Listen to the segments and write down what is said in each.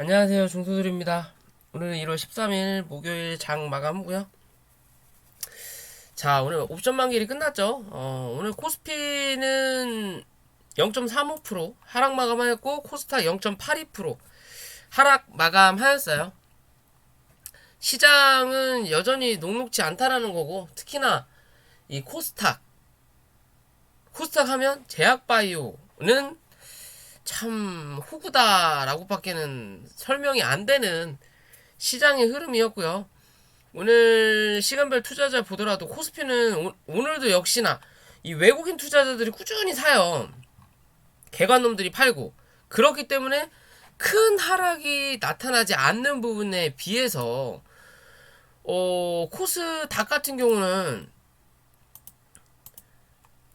안녕하세요, 중소들입니다. 오늘은 1월 13일 목요일 장 마감이고요. 자, 오늘 옵션 만기일이 끝났죠. 오늘 코스피는 0.35% 하락 마감하였고 코스닥 0.82% 하락 마감하였어요. 시장은 여전히 녹록지 않다라는 거고, 특히나 이 코스닥 하면 제약바이오는 참 호구다라고밖에는 설명이 안 되는 시장의 흐름이었고요. 오늘 시간별 투자자 보더라도 코스피는 오늘도 역시나 이 외국인 투자자들이 꾸준히 사요. 개관놈들이 팔고. 그렇기 때문에 큰 하락이 나타나지 않는 부분에 비해서 코스닥 같은 경우는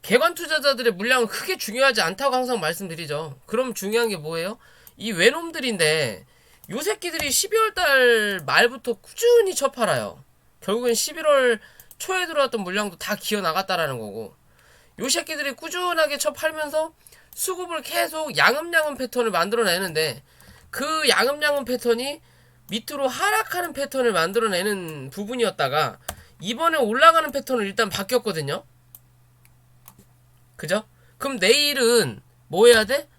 개관 투자자들의 물량은 크게 중요하지 않다고 항상 말씀드리죠. 그럼 중요한 게 뭐예요? 이 외놈들인데 요 새끼들이 12월 달 말부터 꾸준히 쳐팔아요. 결국엔 11월 초에 들어왔던 물량도 다 기어 나갔다라는 거고, 요 새끼들이 꾸준하게 쳐팔면서 수급을 계속 양음양음 패턴을 만들어내는데, 그 양음양음 패턴이 밑으로 하락하는 패턴을 만들어내는 부분이었다가 이번에 올라가는 패턴을 일단 바뀌었거든요. 그죠? 그럼 내일은 뭐 해야 돼?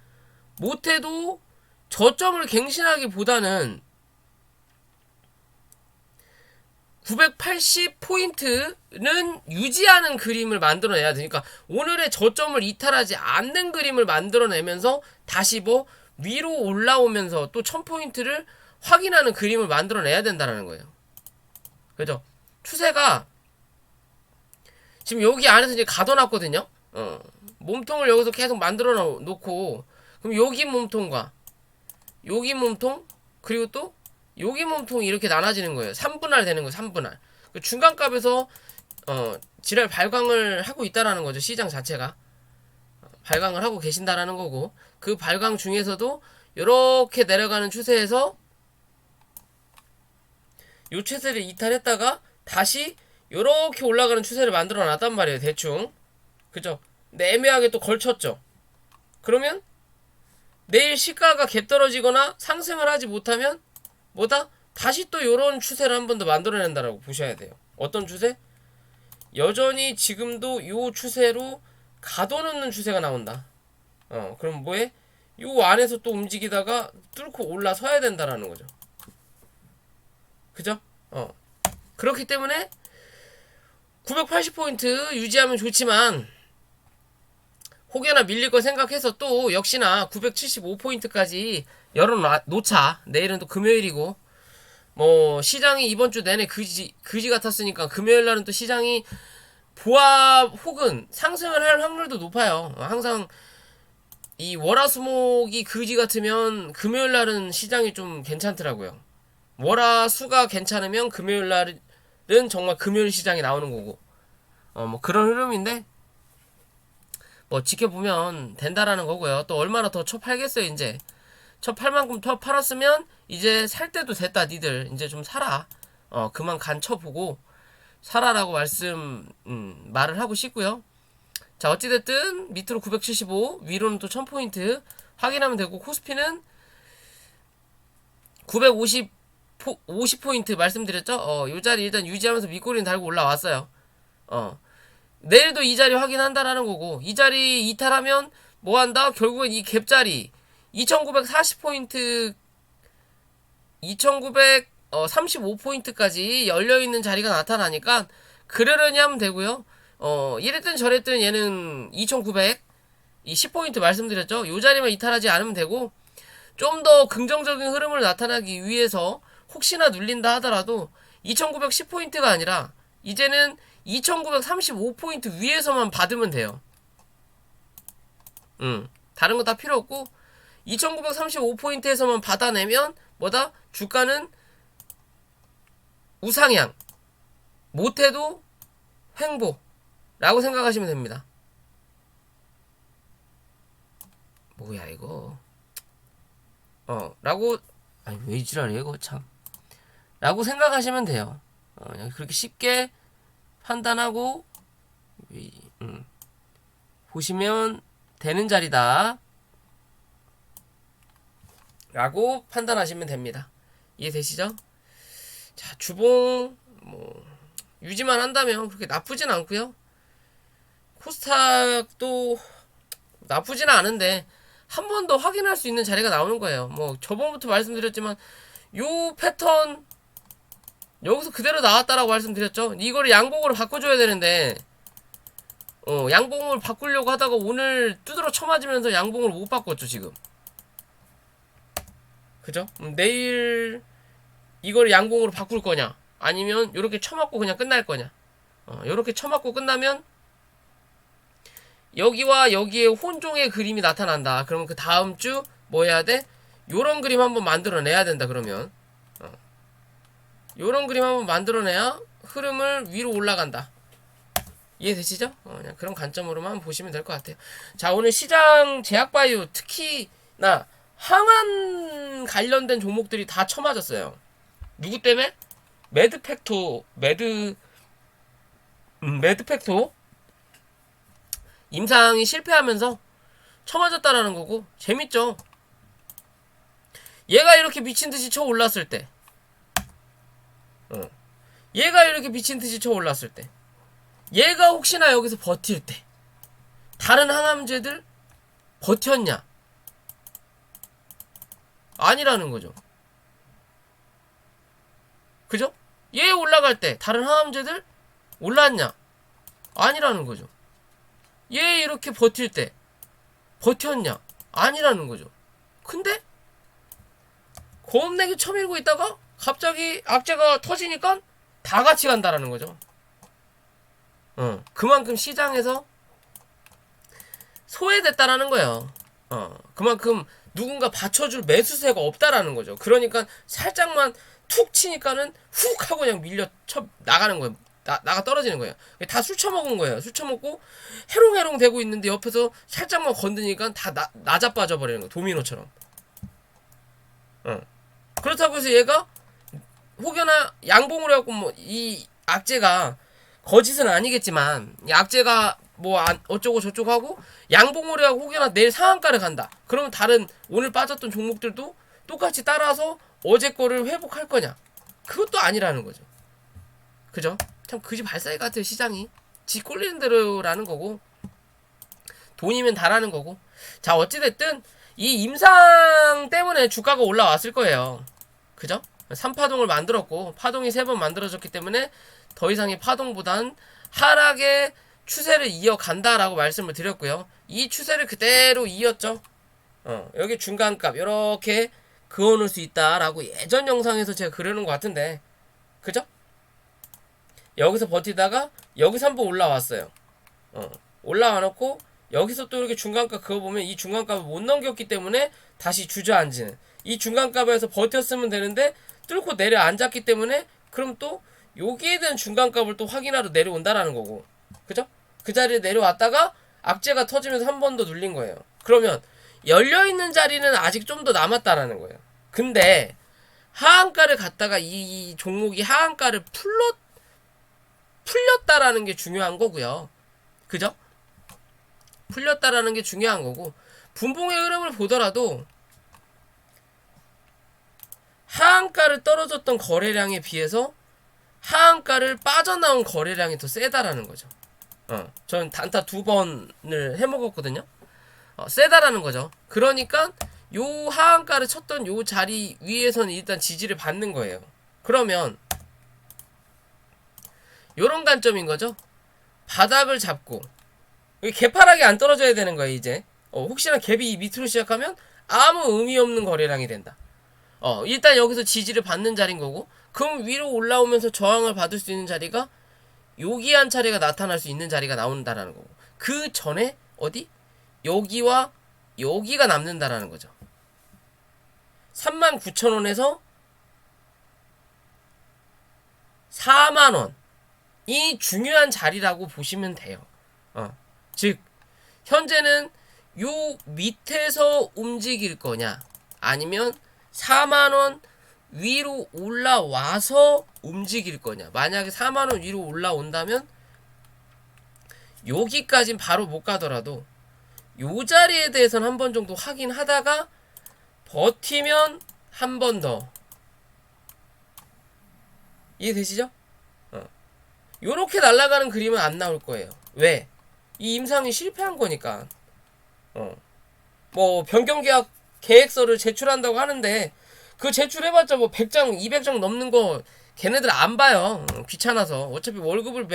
못해도 저점을 갱신하기보다는 980포인트는 유지하는 그림을 만들어내야 되니까, 오늘의 저점을 이탈하지 않는 그림을 만들어내면서 다시 뭐 위로 올라오면서 또 1000포인트를 확인하는 그림을 만들어내야 된다는 거예요. 그죠? 추세가 지금 여기 안에서 이제 가둬놨거든요. 몸통을 여기서 계속 만들어 놓고, 그럼 여기 몸통과 여기 몸통, 그리고 또 여기 몸통이 이렇게 나눠지는 거예요. 3분할 되는 거예요. 3분할. 그 중간값에서 지랄 발광을 하고 있다라는 거죠. 시장 자체가 발광을 하고 계신다라는 거고, 그 발광 중에서도 이렇게 내려가는 추세에서 요 추세를 이탈했다가 다시 이렇게 올라가는 추세를 만들어 놨단 말이에요. 대충. 그죠? 근데 애매하게 또 걸쳤죠. 그러면 내일 시가가 갭 떨어지거나 상승을 하지 못하면 뭐다? 다시 또 요런 추세를 한 번 더 만들어낸다라고 보셔야 돼요. 어떤 추세? 여전히 지금도 요 추세로 가둬놓는 추세가 나온다. 그럼 뭐해? 요 안에서 또 움직이다가 뚫고 올라서야 된다라는 거죠. 그죠? 그렇기 때문에 980포인트 유지하면 좋지만, 혹여나 밀릴 거 생각해서 또 역시나 975포인트까지 열어놓자. 내일은 또 금요일이고, 뭐 시장이 이번 주 내내 그지 같았으니까 금요일 날은 또 시장이 보합 혹은 상승을 할 확률도 높아요. 항상 이 월화수목이 그지 같으면 금요일 날은 시장이 좀 괜찮더라고요. 월화수가 괜찮으면 금요일 날은 정말 금요일 시장이 나오는 거고, 뭐 그런 흐름인데, 뭐 지켜보면 된다라는 거고요. 또 얼마나 더 쳐 팔겠어요. 이제 쳐 팔 만큼 더 팔았으면 이제 살 때도 됐다. 니들 이제 좀 사라. 그만 간 쳐보고 사라라고 말을 하고 싶고요. 자, 어찌됐든 밑으로 975, 위로는 또 1000포인트 확인하면 되고, 코스피는 50포인트 말씀드렸죠. 요 자리 일단 유지하면서 밑꼬리는 달고 올라왔어요. 내일도 이 자리 확인한다라는 거고, 이 자리 이탈하면 뭐 한다? 결국엔 이 갭자리 2940포인트, 2935포인트까지 열려있는 자리가 나타나니까 그러려니 하면 되고요. 이랬든 저랬든 얘는 2900, 이 10포인트 말씀드렸죠. 요 자리만 이탈하지 않으면 되고, 좀 더 긍정적인 흐름을 나타나기 위해서 혹시나 눌린다 하더라도 2910포인트가 아니라 이제는 2935포인트 위에서만 받으면 돼요. 다른 거 다 필요 없고 2935포인트에서만 받아내면 뭐다? 주가는 우상향, 못해도 횡보라고 생각하시면 됩니다. 뭐야 이거? 라고, 아니 왜 지랄이야 이거 참. 라고 생각하시면 돼요. 그렇게 쉽게 판단하고 보시면 되는 자리다. 라고 판단하시면 됩니다. 이해되시죠? 자, 주봉 뭐 유지만 한다면 그렇게 나쁘진 않고요. 코스닥도 나쁘지는 않은데 한 번 더 확인할 수 있는 자리가 나오는 거예요. 뭐 저번부터 말씀드렸지만 요 패턴 여기서 그대로 나왔다라고 말씀드렸죠. 이거를 양봉으로 바꿔줘야 되는데 양봉을 바꾸려고 하다가 오늘 두드러 쳐맞으면서 양봉을 못 바꿨죠 지금. 그죠? 내일 이걸 양봉으로 바꿀 거냐 아니면 요렇게 쳐맞고 그냥 끝날 거냐. 요렇게 쳐맞고 끝나면 여기와 여기에 혼종의 그림이 나타난다. 그러면 그 다음 주 뭐 해야 돼? 요런 그림 한번 만들어내야 된다. 그러면 요런 그림 한번 만들어내야 흐름을 위로 올라간다. 이해되시죠? 그냥 그런 관점으로만 보시면 될 것 같아요. 자, 오늘 시장 제약바이오 특히나 항암 관련된 종목들이 다 쳐맞았어요. 누구 때문에? 매드팩토 임상이 실패하면서 쳐맞았다라는 거고. 재밌죠? 얘가 이렇게 미친듯이 쳐 올랐을 때 얘가 이렇게 미친듯이 쳐 올랐을 때 얘가 혹시나 여기서 버틸 때 다른 항암제들 버텼냐? 아니라는 거죠. 그죠? 얘 올라갈 때 다른 항암제들 올랐냐? 아니라는 거죠. 얘 이렇게 버틸 때 버텼냐? 아니라는 거죠. 근데 겁내기 쳐밀고 있다가 갑자기 악재가 터지니까 다 같이 간다라는 거죠. 그만큼 시장에서 소외됐다라는 거예요. 그만큼 누군가 받쳐줄 매수세가 없다라는 거죠. 그러니까 살짝만 툭 치니까는 훅 하고 그냥 밀려 쳐 나가는 거예요. 나가 떨어지는 거예요. 다 술 처먹은 거예요. 술 처먹고 해롱해롱 되고 있는데 옆에서 살짝만 건드니까 다 나자빠져 버리는 거예요. 도미노처럼. 그렇다고 해서 얘가 혹여나 양봉을 해갖고 뭐 이 악재가 거짓은 아니겠지만 이 악재가 뭐 어쩌고 저쩌고 하고 양봉을 해갖고 혹여나 내일 상한가를 간다. 그러면 다른 오늘 빠졌던 종목들도 똑같이 따라서 어제 거를 회복할 거냐? 그것도 아니라는 거죠. 그죠? 참 그지 발사이 같아요. 시장이 지 꼴리는 대로라는 거고 돈이면 다라는 거고. 자, 어찌됐든 이 임상 때문에 주가가 올라왔을 거예요. 그죠? 3파동을 만들었고 파동이 3번 만들어졌기 때문에 더 이상의 파동보단 하락의 추세를 이어간다라고 말씀을 드렸고요. 이 추세를 그대로 이었죠. 여기 중간값 이렇게 그어놓을 수 있다라고 예전 영상에서 제가 그려놓은 것 같은데, 그죠? 여기서 버티다가 여기서 한번 올라왔어요. 올라와놓고 여기서 또 이렇게 중간값 그어보면 이 중간값을 못 넘겼기 때문에 다시 주저앉는, 이 중간값에서 버텼으면 되는데 뚫고 내려앉았기 때문에 그럼 또 여기에 대한 중간값을 또 확인하러 내려온다라는 거고, 그죠? 그 자리에 내려왔다가 악재가 터지면서 한 번 더 눌린 거예요. 그러면 열려있는 자리는 아직 좀 더 남았다라는 거예요. 근데 하한가를 갔다가 이 종목이 하한가를 풀렸다라는 게 중요한 거고요. 그죠? 풀렸다라는 게 중요한 거고, 분봉의 흐름을 보더라도 하한가를 떨어졌던 거래량에 비해서 하한가를 빠져나온 거래량이 더 세다라는 거죠. 저는 단타 2번을 해먹었거든요. 세다라는 거죠. 그러니까 요 하한가를 쳤던 요 자리 위에서는 일단 지지를 받는 거예요. 그러면 요런 관점인 거죠. 바닥을 잡고 개파락이 안 떨어져야 되는 거예요. 이제 혹시나 갭이 밑으로 시작하면 아무 의미 없는 거래량이 된다. 일단 여기서 지지를 받는 자리인 거고, 그럼 위로 올라오면서 저항을 받을 수 있는 자리가 여기 한 차례가 나타날 수 있는 자리가 나온다라는 거고, 그 전에 어디? 여기와 여기가 남는다라는 거죠. 39,000원에서 4만원 이 중요한 자리라고 보시면 돼요. 즉 현재는 요 밑에서 움직일 거냐 아니면 4만원 위로 올라와서 움직일 거냐. 만약에 4만원 위로 올라온다면 여기까진 바로 못 가더라도 요 자리에 대해서는 한 번 정도 확인하다가 버티면 한 번 더. 이해되시죠? 요렇게 날아가는 그림은 안 나올 거예요. 왜? 이 임상이 실패한 거니까. 뭐 변경계약 계획서를 제출한다고 하는데 그 제출해봤자 뭐 100장 200장 넘는 거 걔네들 안 봐요. 귀찮아서. 어차피 월급을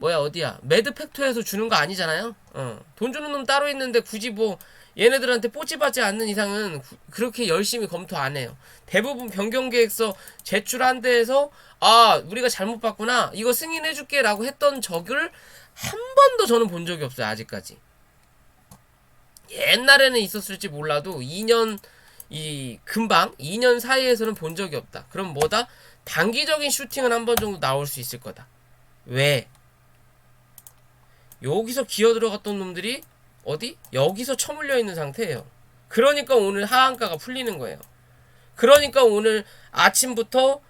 어디야 매드팩토에서 주는 거 아니잖아요. 돈 주는 놈 따로 있는데 굳이 뭐 얘네들한테 뽀찌받지 않는 이상은 그렇게 열심히 검토 안 해요. 대부분 변경계획서 제출한 데에서 우리가 잘못 봤구나, 이거 승인해줄게 라고 했던 적을 한 번도 저는 본 적이 없어요. 아직까지. 옛날에는 있었을지 몰라도 2년 금방 2년 사이에서는 본 적이 없다. 그럼 뭐다? 단기적인 슈팅은 한 번 정도 나올 수 있을 거다. 왜? 여기서 기어 들어갔던 놈들이 어디? 여기서 처물려 있는 상태예요. 그러니까 오늘 하한가가 풀리는 거예요. 그러니까 오늘 아침부터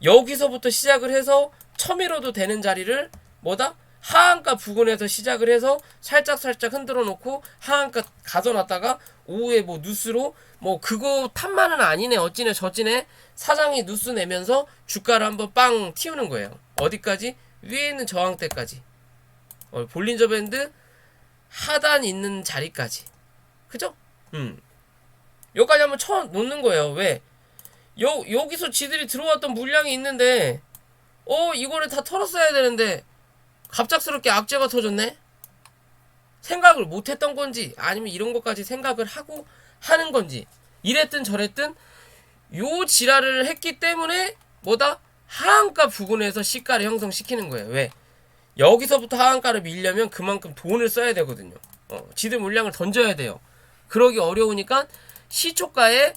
여기서부터 시작을 해서 처밀어도 되는 자리를 뭐다? 하한가 부근에서 시작을 해서 살짝 흔들어 놓고 하한가 가져놨다가 오후에 뭐 뉴스로 뭐 그거 탓만은 아니네 어찌네 저찌네 사장이 뉴스 내면서 주가를 한번 빵 튀우는 거예요. 어디까지? 위에 있는 저항대까지. 볼린저 밴드 하단 있는 자리까지. 그죠? 여기까지 한번 쳐 놓는 거예요. 왜? 여기서 지들이 들어왔던 물량이 있는데 이거를 다 털었어야 되는데 갑작스럽게 악재가 터졌네? 생각을 못했던 건지 아니면 이런 것까지 생각을 하고 하는 건지 이랬든 저랬든 요 지랄을 했기 때문에 뭐다? 하한가 부근에서 시가를 형성시키는 거예요. 왜? 여기서부터 하한가를 밀려면 그만큼 돈을 써야 되거든요. 지들 물량을 던져야 돼요. 그러기 어려우니까 시초가에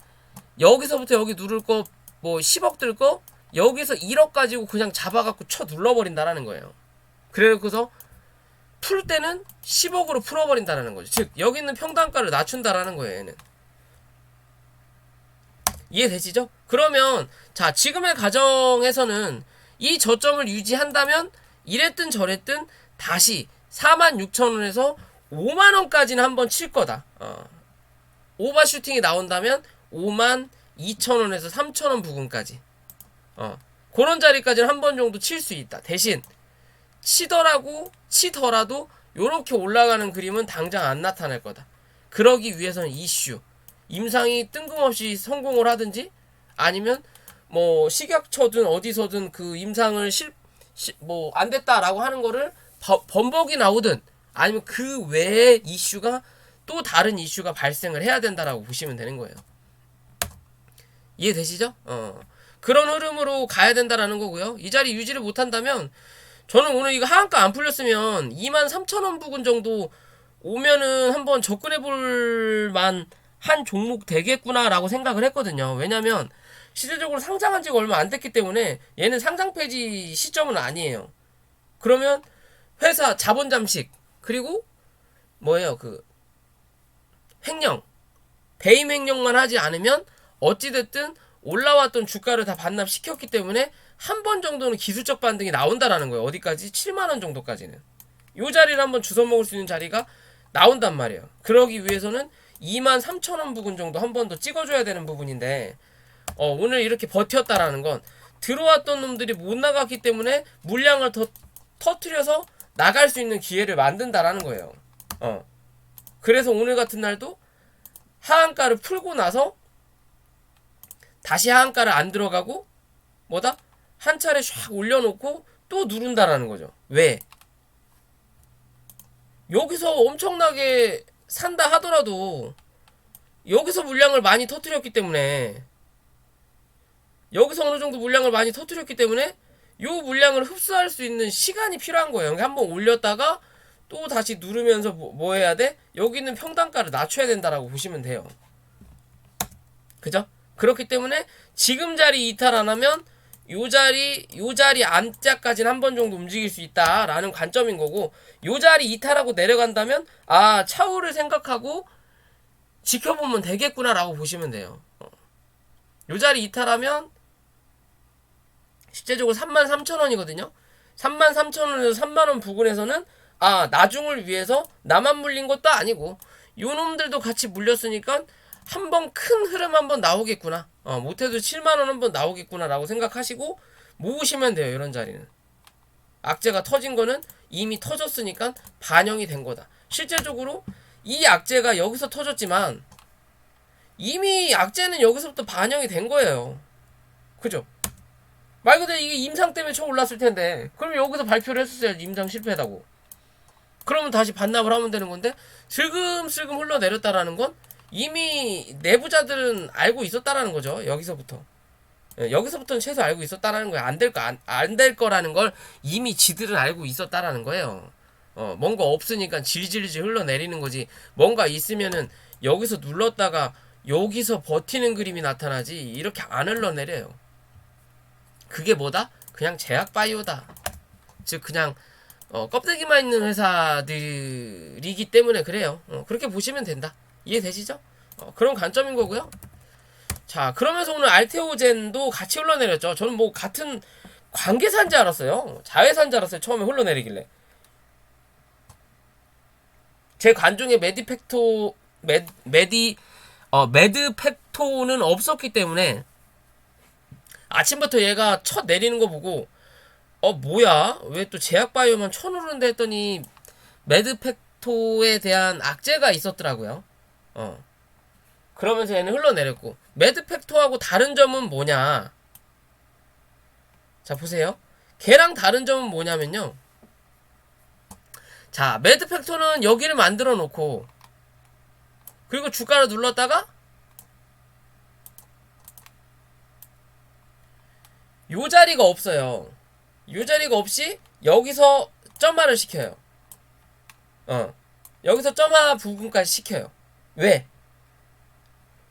여기서부터 여기 누를 거 뭐 10억 들 거 여기서 1억 가지고 그냥 잡아갖고 쳐 눌러버린다라는 거예요. 그래서 풀 때는 10억으로 풀어버린다라는 거죠. 즉 여기 있는 평단가를 낮춘다라는 거예요. 얘는. 이해되시죠? 그러면 자 지금의 가정에서는 이 저점을 유지한다면 이랬든 저랬든 다시 46,000원에서 56,000원까지는 한번 칠 거다. 오버슈팅이 나온다면 52,000원에서 3,000원 부근까지 그런 자리까지는 한 번 정도 칠 수 있다. 대신 치더라도 요렇게 올라가는 그림은 당장 안 나타날 거다. 그러기 위해서는 이슈 임상이 뜬금없이 성공을 하든지 아니면 뭐 식약처든 어디서든 그 임상을 뭐 안 됐다라고 하는 거를 번복이 나오든 아니면 그 외에 이슈가 또 다른 이슈가 발생을 해야 된다라고 보시면 되는 거예요. 이해되시죠? 그런 흐름으로 가야 된다라는 거고요. 이 자리 유지를 못한다면 저는 오늘 이거 하한가 안 풀렸으면 23,000원 부근 정도 오면은 한번 접근해볼 만한 종목 되겠구나라고 생각을 했거든요. 왜냐면 시대적으로 상장한 지가 얼마 안 됐기 때문에 얘는 상장 폐지 시점은 아니에요. 그러면 회사 자본 잠식 그리고 그 횡령 배임 횡령만 하지 않으면 어찌됐든 올라왔던 주가를 다 반납시켰기 때문에 한 번 정도는 기술적 반등이 나온다라는 거예요. 어디까지? 7만원 정도까지는. 요 자리를 한번 주워 먹을 수 있는 자리가 나온단 말이에요. 그러기 위해서는 23,000원 부근 정도 한 번 더 찍어줘야 되는 부분인데 오늘 이렇게 버텼다라는 건 들어왔던 놈들이 못 나갔기 때문에 물량을 더 터트려서 나갈 수 있는 기회를 만든다라는 거예요. 그래서 오늘 같은 날도 하한가를 풀고 나서 다시 하한가를 안 들어가고 뭐다? 한 차례 샥 올려놓고 또 누른다라는 거죠. 왜? 여기서 엄청나게 산다 하더라도 여기서 물량을 많이 터뜨렸기 때문에 여기서 어느 정도 물량을 많이 터뜨렸기 때문에 요 물량을 흡수할 수 있는 시간이 필요한 거예요. 한번 올렸다가 또 다시 누르면서 뭐 해야 돼? 여기 있는 평단가를 낮춰야 된다라고 보시면 돼요. 그죠? 그렇기 때문에 지금 자리 이탈 안 하면 요 자리 안짝까지는 한 번 정도 움직일 수 있다라는 관점인 거고, 요 자리 이탈하고 내려간다면 차후를 생각하고 지켜보면 되겠구나라고 보시면 돼요. 요 자리 이탈하면 실제적으로 33,000원이거든요. 33,000원에서 3만원 부근에서는 나중을 위해서 나만 물린 것도 아니고 요 놈들도 같이 물렸으니까 한번 큰 흐름 한번 나오겠구나. 못해도 7만원 한번 나오겠구나 라고 생각하시고 모으시면 돼요. 이런 자리는 악재가 터진 거는 이미 터졌으니까 반영이 된 거다. 실제적으로 이 악재가 여기서 터졌지만 이미 악재는 여기서부터 반영이 된 거예요. 그죠? 말 그대로 이게 임상 때문에 쳐 올랐을 텐데 그럼 여기서 발표를 했었어야지. 임상 실패다고. 그러면 다시 반납을 하면 되는 건데 슬금슬금 흘러내렸다라는 건 이미 내부자들은 알고 있었다라는 거죠. 여기서부터. 여기서부터는 최소 알고 있었다라는 거예요. 안 될 거라는 걸 이미 지들은 알고 있었다라는 거예요. 뭔가 없으니까 질질질 흘러내리는 거지. 뭔가 있으면은 여기서 눌렀다가 여기서 버티는 그림이 나타나지 이렇게 안 흘러내려요. 그게 뭐다? 그냥 제약 바이오다. 즉 그냥 껍데기만 있는 회사들이기 때문에 그래요. 그렇게 보시면 된다. 이해되시죠? 그런 관점인 거고요. 자, 그러면서 오늘 알테오젠도 같이 흘러내렸죠. 저는 뭐 같은 관계사인 줄 알았어요. 자회사인 줄 알았어요. 처음에 흘러내리길래. 제 관중에 매드팩토는 없었기 때문에 아침부터 얘가 첫 내리는 거 보고 뭐야? 왜 또 제약바이오만 쳐누르는데 했더니 매드팩토에 대한 악재가 있었더라고요. 그러면서 얘는 흘러내렸고 매드팩토하고 다른 점은 뭐냐? 자 보세요. 걔랑 다른 점은 뭐냐면요. 자 매드팩토는 여기를 만들어 놓고 그리고 주가를 눌렀다가 요 자리가 없어요. 요 자리가 없이 여기서 점화를 시켜요. 여기서 점화 부분까지 시켜요. 왜?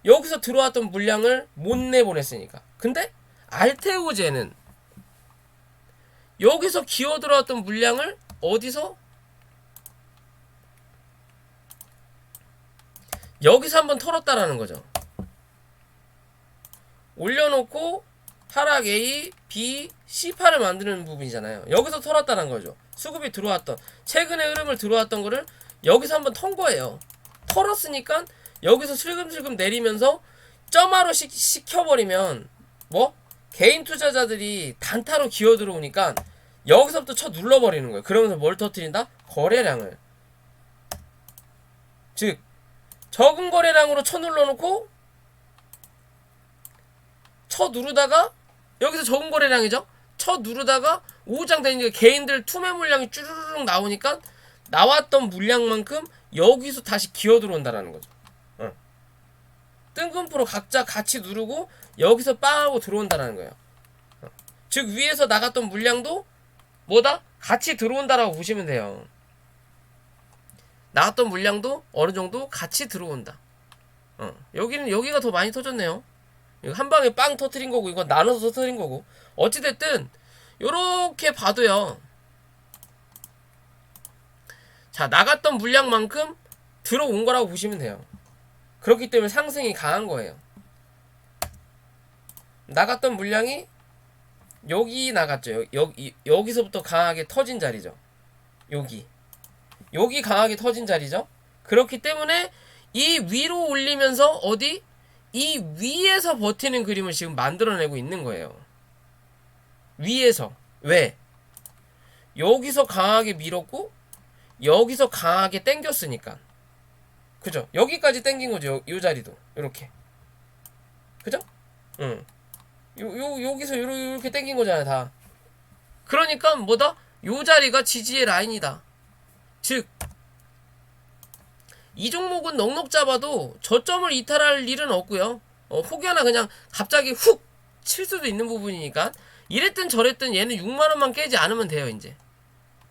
여기서 들어왔던 물량을 못 내보냈으니까. 근데 알테오제는 여기서 기어 들어왔던 물량을 어디서? 여기서 한번 털었다라는 거죠. 올려놓고 하락 A, B, C8을 만드는 부분이잖아요. 여기서 털었다는 거죠. 수급이 들어왔던 최근의 흐름을 들어왔던 거를 여기서 한번 턴 거예요. 털었으니까 여기서 슬금슬금 내리면서 점화로 시켜버리면 뭐? 개인 투자자들이 단타로 기어 들어오니까 여기서부터 쳐 눌러버리는 거예요. 그러면서 뭘 터뜨린다? 거래량을. 즉 적은 거래량으로 쳐 눌러놓고 쳐 누르다가 여기서 적은 거래량이죠. 쳐 누르다가 오장 되니까 개인들 투매 물량이 쭈르륵 나오니까 나왔던 물량만큼 여기서 다시 기어 들어온다라는 거죠. 뜬금포로 각자 같이 누르고 여기서 빵 하고 들어온다라는 거예요. 즉 위에서 나갔던 물량도 뭐다? 같이 들어온다라고 보시면 돼요. 나왔던 물량도 어느 정도 같이 들어온다. 여기가 더 많이 터졌네요. 한 방에 빵 터트린 거고 이건 나눠서 터트린 거고 어찌됐든 요렇게 봐도요. 자 나갔던 물량만큼 들어온 거라고 보시면 돼요. 그렇기 때문에 상승이 강한 거예요. 나갔던 물량이 여기 나갔죠. 여기서부터 강하게 터진 자리죠. 여기 강하게 터진 자리죠. 그렇기 때문에 이 위로 올리면서 어디? 이 위에서 버티는 그림을 지금 만들어내고 있는 거예요. 위에서. 왜? 여기서 강하게 밀었고 여기서 강하게 당겼으니까. 그죠? 여기까지 당긴 거죠. 요 자리도. 요렇게. 그죠? 응. 여기서 요렇게 당긴 거잖아요, 다. 그러니까 뭐다? 요 자리가 지지의 라인이다. 즉, 이 종목은 넉넉 잡아도 저점을 이탈할 일은 없고요. 혹여나 그냥 갑자기 훅 칠 수도 있는 부분이니까 이랬든 저랬든 얘는 6만원만 깨지 않으면 돼요, 이제.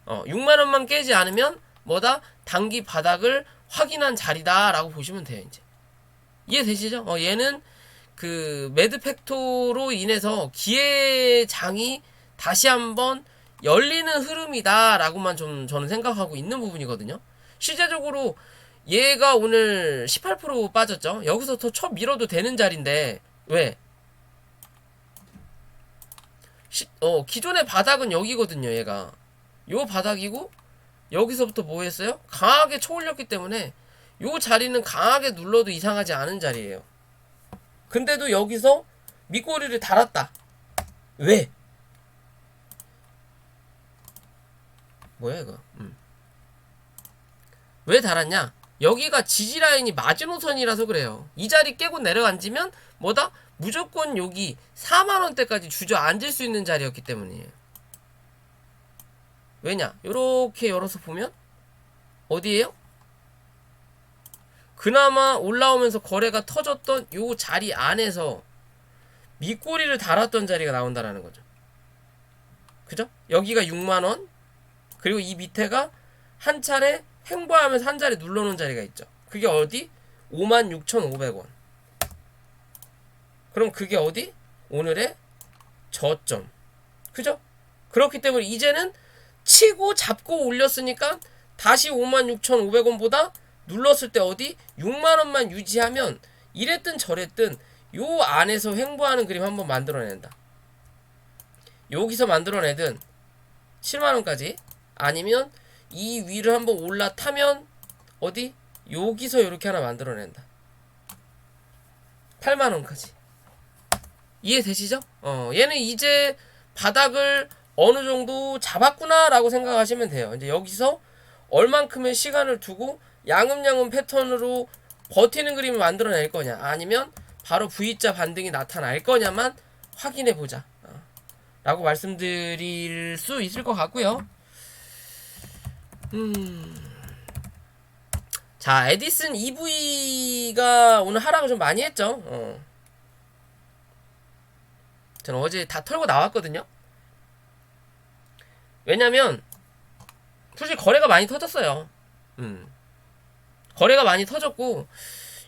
6만원만 깨지 않으면 뭐다? 단기 바닥을 확인한 자리다 라고 보시면 돼요, 이제. 이해되시죠? 얘는 그 매드팩토로 인해서 기회장이 다시 한번 열리는 흐름이다 라고만 좀 저는 생각하고 있는 부분이거든요. 실제적으로 얘가 오늘 18% 빠졌죠. 여기서 더 쳐 밀어도 되는 자리인데 왜? 기존의 바닥은 여기거든요. 얘가 요 바닥이고 여기서부터 뭐 했어요? 강하게 쳐 올렸기 때문에 요 자리는 강하게 눌러도 이상하지 않은 자리예요. 근데도 여기서 밑꼬리를 달았다. 왜? 뭐야 이거? 왜 달았냐? 여기가 지지라인이 마지노선이라서 그래요. 이 자리 깨고 내려앉으면 뭐다? 무조건 여기 4만원대까지 주저앉을 수 있는 자리였기 때문이에요. 왜냐? 요렇게 열어서 보면 어디에요? 그나마 올라오면서 거래가 터졌던 요 자리 안에서 밑꼬리를 달았던 자리가 나온다라는 거죠. 그죠? 여기가 6만원, 그리고 이 밑에가 한 차례 횡보하면서 한 자리 눌러놓은 자리가 있죠. 그게 어디? 56,500원. 그럼 그게 어디? 오늘의 저점. 그죠? 그렇기 때문에 이제는 치고 잡고 올렸으니까 다시 56,500원보다 눌렀을 때 어디? 6만원만 유지하면 이랬든 저랬든 요 안에서 횡보하는 그림 한번 만들어낸다. 여기서 만들어내든 7만원까지, 아니면 이 위를 한번 올라타면 어디? 여기서 이렇게 하나 만들어낸다. 8만원까지. 이해되시죠? 얘는 이제 바닥을 어느 정도 잡았구나 라고 생각하시면 돼요. 이제 여기서 얼만큼의 시간을 두고 양음양음 패턴으로 버티는 그림을 만들어낼 거냐, 아니면 바로 V자 반등이 나타날 거냐만 확인해 보자 라고 말씀드릴 수 있을 것 같고요. 자, 에디슨 EV가 오늘 하락을 좀 많이 했죠. 저는 어제 다 털고 나왔거든요. 왜냐면 솔직히 거래가 많이 터졌어요. 거래가 많이 터졌고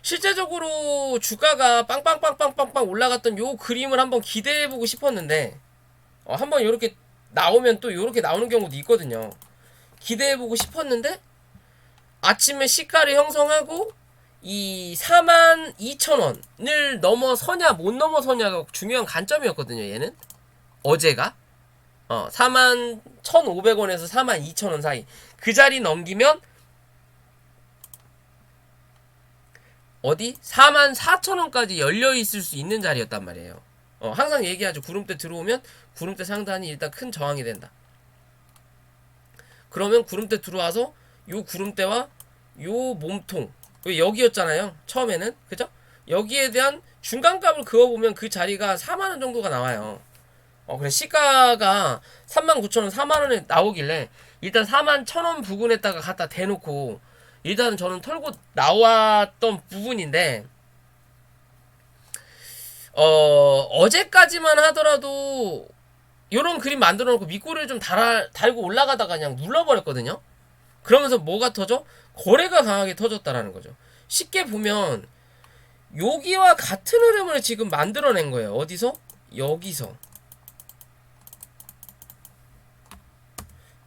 실제적으로 주가가 빵빵빵빵빵빵 올라갔던 요 그림을 한번 기대해보고 싶었는데 한번 요렇게 나오면 또 요렇게 나오는 경우도 있거든요. 기대해보고 싶었는데 아침에 시가를 형성하고 이 42,000원을 넘어서냐 못 넘어서냐가 중요한 관점이었거든요. 얘는 어제가 41,500원에서 42,000원 사이 그 자리 넘기면 어디? 44,000원까지 열려있을 수 있는 자리였단 말이에요. 항상 얘기하죠. 구름대 들어오면 구름대 상단이 일단 큰 저항이 된다. 그러면 구름대 들어와서 요 구름대와 요 몸통, 여기였잖아요 처음에는. 그죠? 여기에 대한 중간값을 그어보면 그 자리가 4만원 정도가 나와요. 그래 시가가 39,000원 4만원에 나오길래 일단 41,000원 부근에다가 갖다 대놓고 일단 저는 털고 나왔던 부분인데 어제까지만 하더라도 요런 그림 만들어 놓고 밑꼬리를 좀 달고 올라가다가 그냥 눌러버렸거든요. 그러면서 뭐가 터져? 거래가 강하게 터졌다라는 거죠. 쉽게 보면 여기와 같은 흐름을 지금 만들어낸 거예요. 어디서?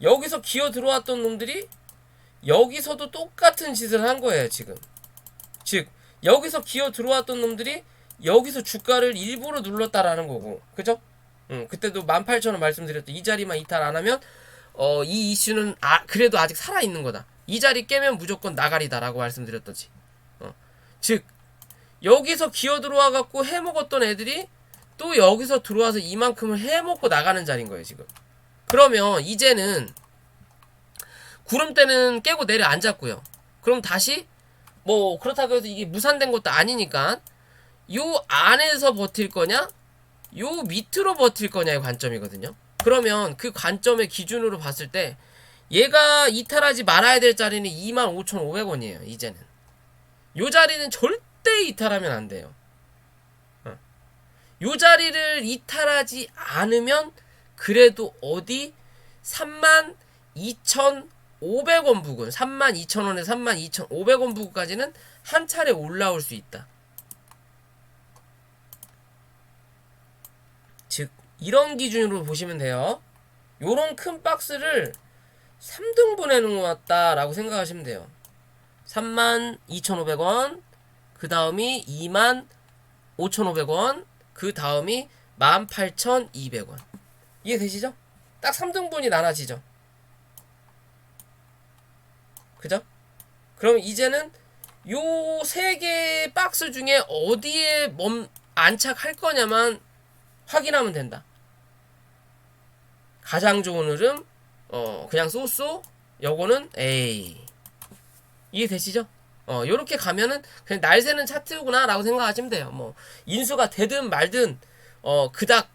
여기서 기어 들어왔던 놈들이 여기서도 똑같은 짓을 한 거예요. 지금 즉 여기서 기어 들어왔던 놈들이 여기서 주가를 일부러 눌렀다라는 거고, 그죠? 그때도 18,000원 말씀드렸죠. 이 자리만 이탈 안 하면 이 이슈는 그래도 아직 살아있는 거다. 이 자리 깨면 무조건 나가리다라고 말씀드렸더지. 즉 여기서 기어 들어와 갖고 해먹었던 애들이 또 여기서 들어와서 이만큼을 해먹고 나가는 자리인 거예요 지금. 그러면 이제는 구름대는 깨고 내려앉았고요. 그럼 다시 뭐 그렇다고 해서 이게 무산된 것도 아니니까 요 안에서 버틸 거냐 요 밑으로 버틸 거냐의 관점이거든요. 그러면 그 관점의 기준으로 봤을 때 얘가 이탈하지 말아야 될 자리는 25,500원이에요 이제는. 요 자리는 절대 이탈하면 안 돼요. 요 자리를 이탈하지 않으면 그래도 어디 32,500원 부근, 32,000원에서 32,500원 부근까지는 한 차례 올라올 수 있다. 즉 이런 기준으로 보시면 돼요. 요런 큰 박스를 3등분 해놓았다 라고 생각하시면 돼요. 32,500원, 그 다음이 25,500원, 그 다음이 18,200원. 이해되시죠? 딱 3등분이 나눠지죠. 그죠? 그럼 이제는 요 세 개의 박스 중에 어디에 안착할 거냐만 확인하면 된다. 가장 좋은 흐름, 그냥 쏘쏘, 요거는 A. 이해되시죠? 요렇게 가면은 그냥 날 새는 차트구나 라고 생각하시면 돼요. 뭐 인수가 되든 말든 그닥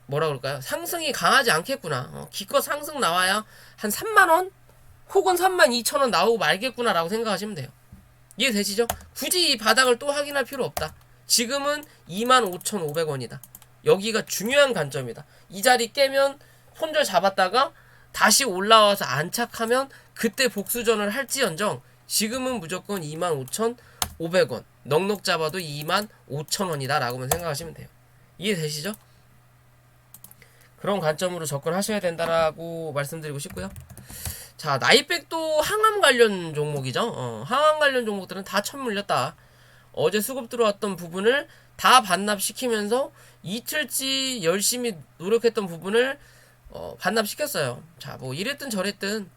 뭐라 그럴까요? 상승이 강하지 않겠구나. 기껏 상승 나와야 한 3만원? 혹은 32,000원 나오고 말겠구나 라고 생각하시면 돼요. 이해되시죠? 굳이 이 바닥을 또 확인할 필요 없다. 지금은 25,500원이다. 여기가 중요한 관점이다. 이 자리 깨면 손절 잡았다가 다시 올라와서 안착하면 그때 복수전을 할지언정 지금은 무조건 25,500원 넉넉 잡아도 25,000원이다 라고만 생각하시면 돼요. 이해되시죠? 그런 관점으로 접근하셔야 된다라고 말씀드리고 싶고요. 자, 나이백도 항암 관련 종목이죠. 항암 관련 종목들은 다 천물렸다. 어제 수급 들어왔던 부분을 다 반납시키면서 이틀치 열심히 노력했던 부분을 반납시켰어요. 자, 뭐 이랬든 저랬든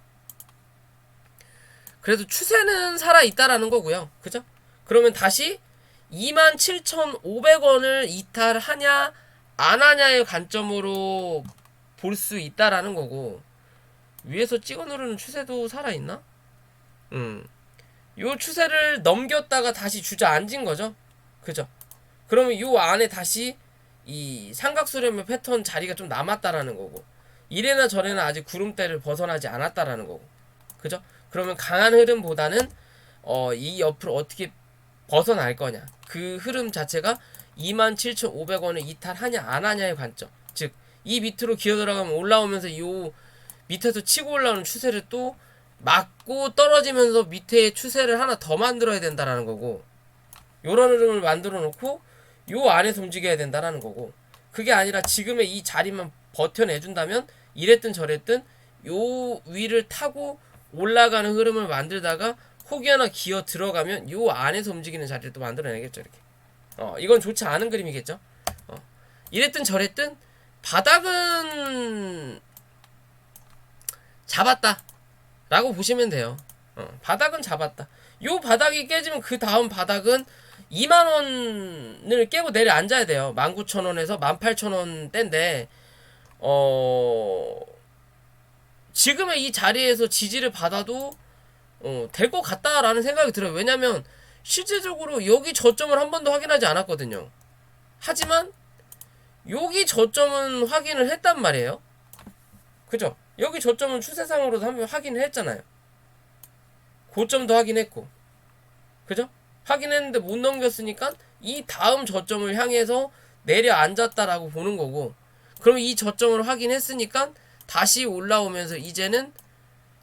그래도 추세는 살아있다라는 거고요. 그죠? 그러면 다시 27,500원을 이탈하냐 안 하냐의 관점으로 볼 수 있다라는 거고, 위에서 찍어 누르는 추세도 살아있나? 요 추세를 넘겼다가 다시 주저앉은 거죠. 그죠? 그러면 요 안에 다시 이 삼각수렴의 패턴 자리가 좀 남았다라는 거고, 이래나 저래나 아직 구름대를 벗어나지 않았다라는 거고, 그죠? 그러면 강한 흐름보다는 이 옆으로 어떻게 벗어날 거냐, 그 흐름 자체가 27,500원을 이탈하냐 안 하냐의 관점. 즉 이 밑으로 기어 들어가면 올라오면서 요 밑에서 치고 올라오는 추세를 또 막고 떨어지면서 밑에 추세를 하나 더 만들어야 된다라는 거고, 요런 흐름을 만들어 놓고 요 안에서 움직여야 된다라는 거고, 그게 아니라 지금의 이 자리만 버텨내준다면 이랬든 저랬든 요 위를 타고 올라가는 흐름을 만들다가 혹여나 기어 들어가면 요 안에서 움직이는 자리를 또 만들어내겠죠. 이렇게 이건 좋지 않은 그림이겠죠. 이랬든 저랬든 바닥은 잡았다 라고 보시면 돼요. 바닥은 잡았다. 요 바닥이 깨지면 그 다음 바닥은 2만원을 깨고 내려 앉아야 돼요. 19,000원에서 18,000원대인데 지금의 이 자리에서 지지를 받아도 될 것 같다라는 생각이 들어요. 왜냐면 실제적으로 여기 저점을 한 번도 확인하지 않았거든요. 하지만 여기 저점은 확인을 했단 말이에요. 그죠? 여기 저점은 추세상으로도 한번 확인을 했잖아요. 고점도 확인했고, 그죠? 확인했는데 못 넘겼으니까 이 다음 저점을 향해서 내려앉았다라고 보는 거고, 그럼 이 저점을 확인했으니까 다시 올라오면서 이제는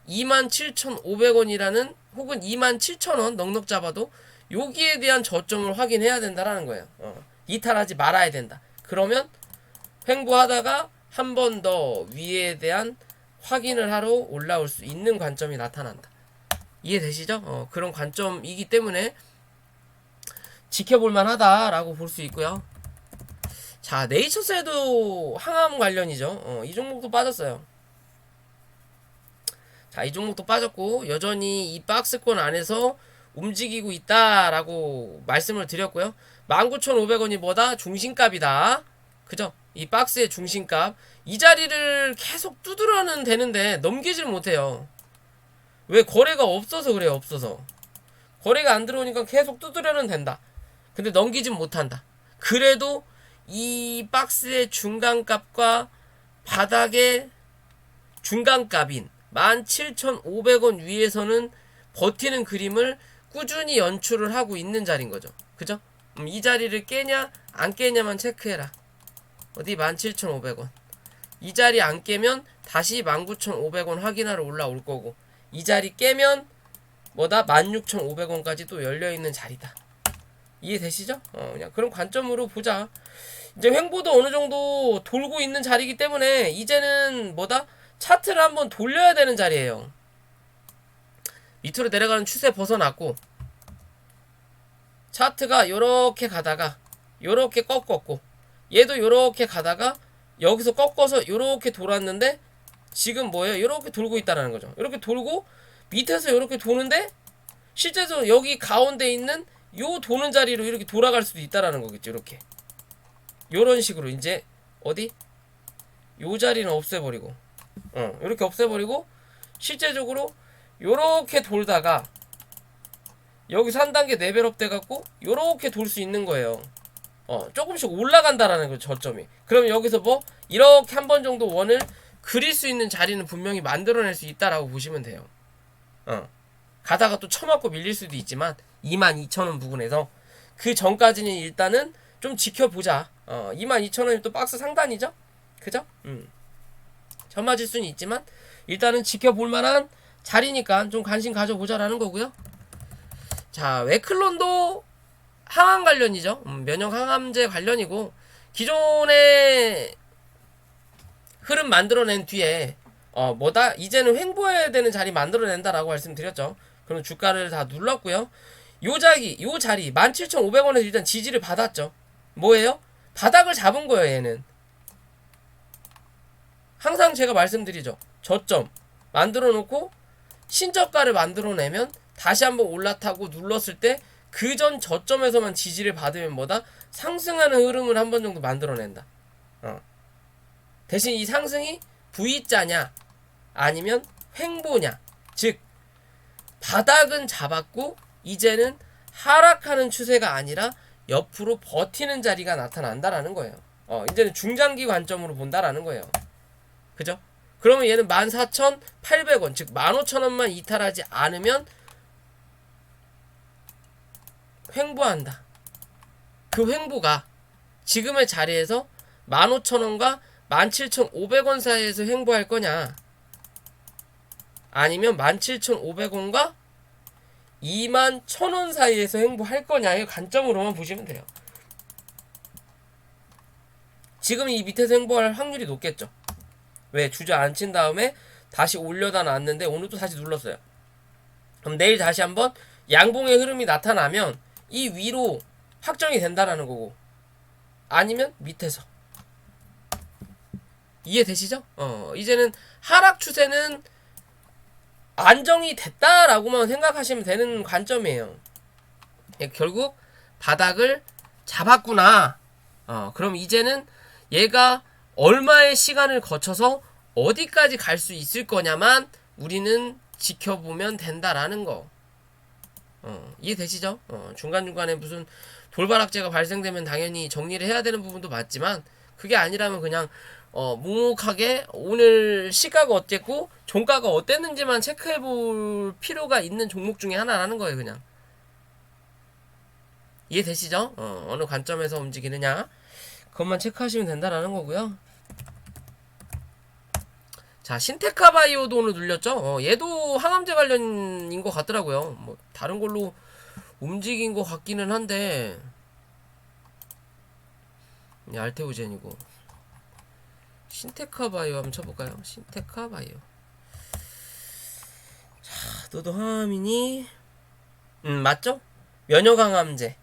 27,500원이라는 혹은 27,000원 넉넉 잡아도 여기에 대한 저점을 확인해야 된다라는 거예요. 이탈하지 말아야 된다. 그러면 횡보하다가 한 번 더 위에 대한 확인을 하러 올라올 수 있는 관점이 나타난다. 이해되시죠? 그런 관점이기 때문에 지켜볼만 하다라고 볼 수 있고요. 자, 네이처셀도 항암 관련이죠. 이 종목도 빠졌어요. 자, 이 종목도 빠졌고 여전히 이 박스권 안에서 움직이고 있다라고 말씀을 드렸고요. 19,500원이 뭐다? 중심값이다. 그죠? 이 박스의 중심값. 이 자리를 계속 두드려는 되는데 넘기질 못해요. 왜? 거래가 없어서 그래요. 없어서. 거래가 안 들어오니까 계속 두드려는 된다. 근데 넘기진 못한다. 그래도 이 박스의 중간값과 바닥의 중간값인 17,500원 위에서는 버티는 그림을 꾸준히 연출을 하고 있는 자리인 거죠. 그죠? 이 자리를 깨냐 안 깨냐만 체크해라. 어디 17,500원. 이 자리 안 깨면 다시 19,500원 확인하러 올라올 거고, 이 자리 깨면 뭐다? 16,500원까지 또 열려있는 자리다. 이해되시죠? 그냥 그런 관점으로 보자. 이제 횡보도 어느 정도 돌고 있는 자리이기 때문에 이제는 뭐다? 차트를 한번 돌려야 되는 자리예요. 밑으로 내려가는 추세 벗어났고, 차트가 요렇게 가다가 요렇게 꺾었고, 얘도 요렇게 가다가 여기서 꺾어서 요렇게 돌았는데 지금 뭐예요? 요렇게 돌고 있다는 거죠. 이렇게 돌고 밑에서 이렇게 도는데 실제로 여기 가운데 있는 요 도는 자리로 이렇게 돌아갈 수도 있다라는 거겠죠. 이렇게 요런 식으로 이제 어디 요 자리는 없애버리고 이렇게 없애버리고 실제적으로 요렇게 돌다가 여기서 한 단계 레벨업 돼갖고 요렇게 돌 수 있는 거예요. 조금씩 올라간다라는 거 저점이. 그럼 여기서 뭐 이렇게 한 번 정도 원을 그릴 수 있는 자리는 분명히 만들어낼 수 있다라고 보시면 돼요. 가다가 또 쳐맞고 밀릴 수도 있지만 22,000원 부근에서 그 전까지는 일단은 좀 지켜보자. 22,000원이 또 박스 상단이죠? 그죠? 쳐맞을 수는 있지만 일단은 지켜볼 만한 자리니까 좀 관심 가져보자라는 거고요. 자, 웨클론도 항암 관련이죠. 면역 항암제 관련이고 기존의 흐름 만들어낸 뒤에 뭐다 이제는 횡보해야 되는 자리 만들어낸다라고 말씀드렸죠. 그럼 주가를 다 눌렀고요. 요 자리 17,500원에서 일단 지지를 받았죠. 뭐예요? 바닥을 잡은 거예요. 얘는 항상 제가 말씀드리죠. 저점 만들어 놓고 신저가를 만들어내면 다시 한번 올라타고 눌렀을 때 그 전 저점에서만 지지를 받으면 뭐다? 상승하는 흐름을 한 번 정도 만들어낸다. 대신 이 상승이 V자냐 아니면 횡보냐, 즉 바닥은 잡았고 이제는 하락하는 추세가 아니라 옆으로 버티는 자리가 나타난다라는 거예요. 이제는 중장기 관점으로 본다라는 거예요. 그죠? 그러면 얘는 14,800원, 즉 15,000원만 이탈하지 않으면 횡보한다. 그 횡보가 지금의 자리에서 15,000원과 17,500원 사이에서 횡보할 거냐, 아니면 17,500원과 21,000원 사이에서 횡보할 거냐의 관점으로만 보시면 돼요. 지금 이 밑에서 횡보할 확률이 높겠죠. 왜? 주저앉힌 다음에 다시 올려다 놨는데 오늘 또 다시 눌렀어요. 그럼 내일 다시 한번 양봉의 흐름이 나타나면 이 위로 확정이 된다라는 거고, 아니면 밑에서. 이해되시죠? 이제는 하락 추세는 안정이 됐다라고만 생각하시면 되는 관점이에요. 결국 바닥을 잡았구나. 그럼 이제는 얘가 얼마의 시간을 거쳐서 어디까지 갈 수 있을 거냐만 우리는 지켜보면 된다라는 거. 이해되시죠? 중간중간에 무슨 돌발악재가 발생되면 당연히 정리를 해야 되는 부분도 맞지만, 그게 아니라면 그냥 묵묵하게 오늘 시가가 어땠고 종가가 어땠는지만 체크해 볼 필요가 있는 종목 중에 하나라는 거예요. 그냥 이해되시죠? 어느 관점에서 움직이느냐 그것만 체크하시면 된다라는 거고요. 자, 신테카바이오도 오늘 눌렸죠? 얘도 항암제 관련인 것 같더라고요. 뭐 다른 걸로 움직인 것 같기는 한데, 알테오젠이고. 신테카바이오 한번 쳐볼까요? 신테카바이오. 자, 너도 항암이니? 맞죠? 면역항암제.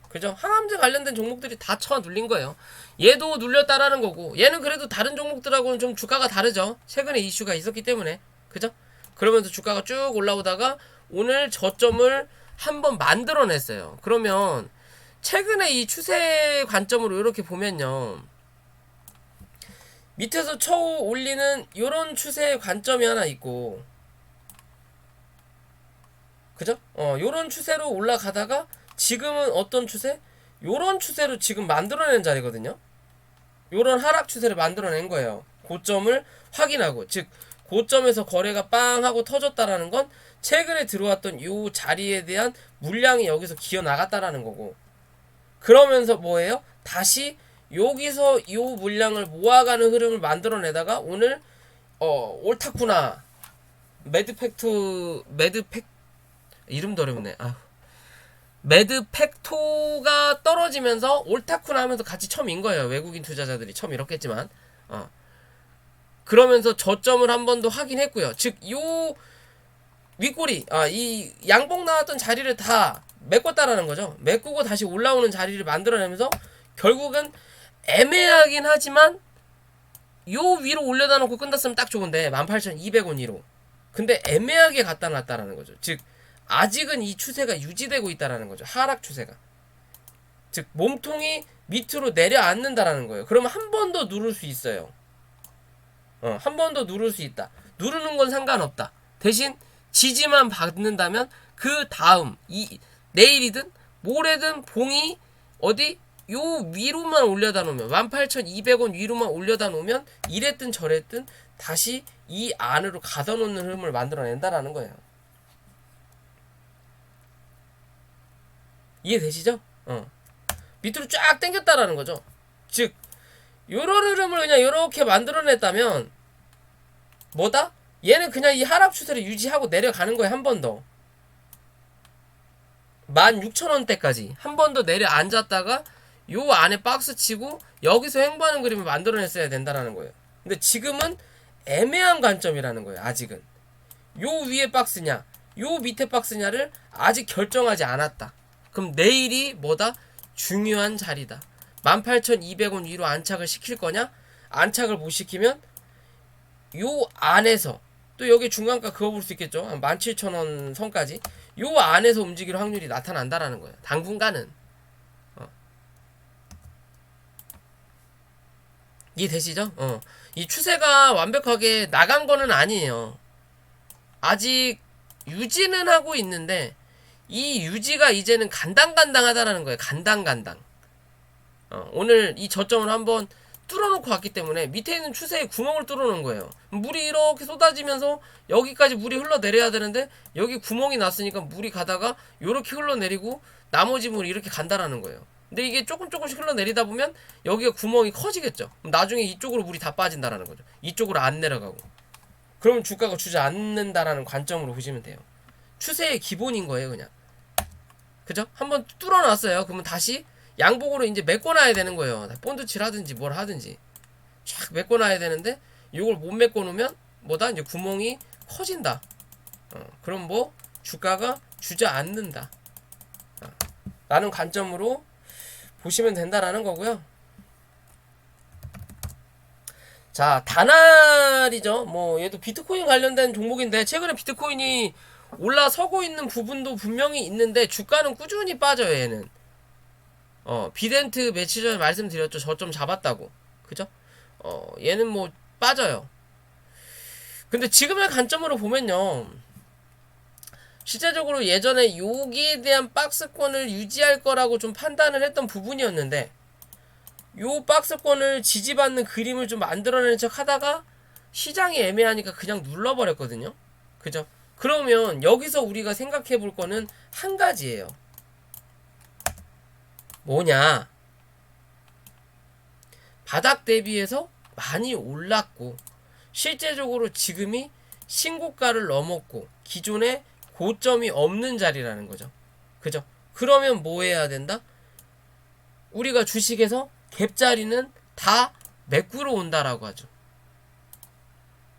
그죠? 항암제 관련된 종목들이 다 쳐 눌린 거예요. 얘도 눌렸다라는 거고, 얘는 그래도 다른 종목들하고는 좀 주가가 다르죠. 최근에 이슈가 있었기 때문에. 그죠? 그러면서 주가가 쭉 올라오다가 오늘 저점을 한번 만들어냈어요. 그러면 최근에 이 추세 관점으로 이렇게 보면요, 밑에서 쳐 올리는 요런 추세의 관점이 하나 있고, 그죠? 요런 추세로 올라가다가 지금은 어떤 추세? 요런 추세로 지금 만들어낸 자리거든요. 요런 하락 추세를 만들어낸 거예요. 고점을 확인하고, 즉 고점에서 거래가 빵 하고 터졌다라는 건 최근에 들어왔던 요 자리에 대한 물량이 여기서 기어 나갔다라는 거고, 그러면서 뭐예요? 다시 여기서 요 물량을 모아가는 흐름을 만들어내다가 오늘 옳다구나, 이름도 어렵네. 매드팩토가 떨어지면서 옳다쿠나 하면서 같이 처음 인 거예요. 외국인 투자자들이 처음 이렇겠지만, 그러면서 저점을 한 번 더 확인했고요. 즉 요 윗꼬리, 이 양봉 나왔던 자리를 다 메꿨다라는 거죠. 메꾸고 다시 올라오는 자리를 만들어내면서 결국은 애매하긴 하지만 요 위로 올려다 놓고 끝났으면 딱 좋은데 18,200원 위로. 근데 애매하게 갖다 놨다라는 거죠. 즉 아직은 이 추세가 유지되고 있다라는 거죠. 하락 추세가. 즉 몸통이 밑으로 내려앉는다라는 거예요. 그러면 한 번 더 누를 수 있어요. 한 번 더 누를 수 있다. 누르는 건 상관없다. 대신 지지만 받는다면 그 다음 내일이든 모레든 봉이 어디 요 위로만 올려다 놓으면 18,200원 위로만 올려다 놓으면 이랬든 저랬든 다시 이 안으로 가둬 놓는 흐름을 만들어낸다라는 거예요. 이해되시죠? 밑으로 쫙 당겼다라는 거죠. 즉 요런 흐름을 그냥 요렇게 만들어냈다면 뭐다? 얘는 그냥 이 하락 추세를 유지하고 내려가는 거예요. 한 번 더 16,000원대까지 한 번 더 내려앉았다가 요 안에 박스 치고 여기서 횡보하는 그림을 만들어냈어야 된다는 거예요. 근데 지금은 애매한 관점이라는 거예요. 아직은 요 위에 박스냐 요 밑에 박스냐를 아직 결정하지 않았다. 그럼 내일이 뭐다? 중요한 자리다. 18,200원 위로 안착을 시킬 거냐? 안착을 못 시키면 요 안에서 또 여기 중간가 그어볼 수 있겠죠. 17,000원 선까지 요 안에서 움직일 확률이 나타난다라는 거예요. 당분간은. 이해되시죠? 이 추세가 완벽하게 나간 거는 아니에요. 아직 유지는 하고 있는데 이 유지가 이제는 간당간당하다라는 거예요. 간당간당. 오늘 이 저점을 한번 뚫어놓고 왔기 때문에 밑에 있는 추세에 구멍을 뚫어놓은 거예요. 물이 이렇게 쏟아지면서 여기까지 물이 흘러내려야 되는데 여기 구멍이 났으니까 물이 가다가 이렇게 흘러내리고 나머지 물이 이렇게 간다라는 거예요. 근데 이게 조금씩 흘러내리다 보면 여기가 구멍이 커지겠죠. 그럼 나중에 이쪽으로 물이 다 빠진다라는 거죠. 이쪽으로 안 내려가고. 그러면 주가가 주저앉는다라는 관점으로 보시면 돼요. 추세의 기본인 거예요, 그냥. 그죠? 한번 뚫어놨어요. 그러면 다시 양복으로 이제 메꿔놔야 되는 거예요. 본드칠 하든지 뭘 하든지 쫙 메꿔놔야 되는데 이걸 못 메꿔놓으면 뭐다? 이제 구멍이 커진다. 그럼 뭐 주가가 주저앉는다. 라는 관점으로 보시면 된다라는 거고요. 자, 다날이죠. 뭐 얘도 비트코인 관련된 종목인데 최근에 비트코인이 올라서고 있는 부분도 분명히 있는데 주가는 꾸준히 빠져요. 얘는 비덴트 며칠 전에 말씀드렸죠. 저점 잡았다고. 그죠? 얘는 뭐 빠져요. 근데 지금의 관점으로 보면요, 실제적으로 예전에 여기에 대한 박스권을 유지할 거라고 좀 판단을 했던 부분이었는데 요 박스권을 지지받는 그림을 좀 만들어내는 척 하다가 시장이 애매하니까 그냥 눌러버렸거든요. 그죠? 그러면 여기서 우리가 생각해 볼 거는 한 가지예요. 뭐냐? 바닥 대비해서 많이 올랐고 실제적으로 지금이 신고가를 넘었고 기존에 고점이 없는 자리라는 거죠. 그죠? 그러면 뭐 해야 된다? 우리가 주식에서 갭자리는 다 메꾸러 온다라고 하죠.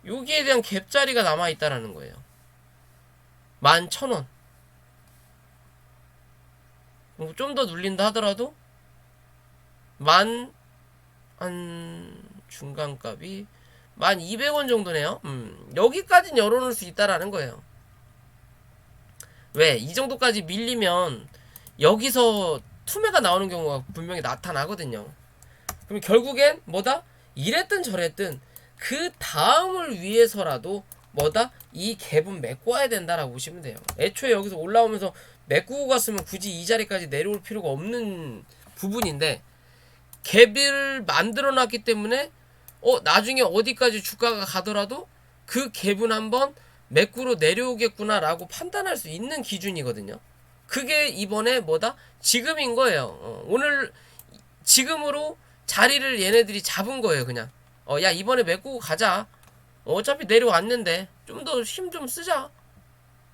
여기에 대한 갭자리가 남아있다라는 거예요. 11,000원. 좀 더 눌린다 하더라도 한 중간값이 1,200원 정도네요. 여기까지는 열어놓을 수 있다라는 거예요. 왜? 이 정도까지 밀리면 여기서 투매가 나오는 경우가 분명히 나타나거든요. 그럼 결국엔 뭐다? 이랬든 저랬든 그 다음을 위해서라도 뭐다? 이 갭은 메꿔야 된다라고 보시면 돼요. 애초에 여기서 올라오면서 메꾸고 갔으면 굳이 이 자리까지 내려올 필요가 없는 부분인데 갭을 만들어 놨기 때문에 나중에 어디까지 주가가 가더라도 그 갭은 한번 메꾸로 내려오겠구나 라고 판단할 수 있는 기준이거든요. 그게 이번에 뭐다? 지금인 거예요. 오늘 지금으로 자리를 얘네들이 잡은 거예요. 그냥 야 이번에 메꾸고 가자. 어차피 내려왔는데 좀 더 힘 좀 쓰자.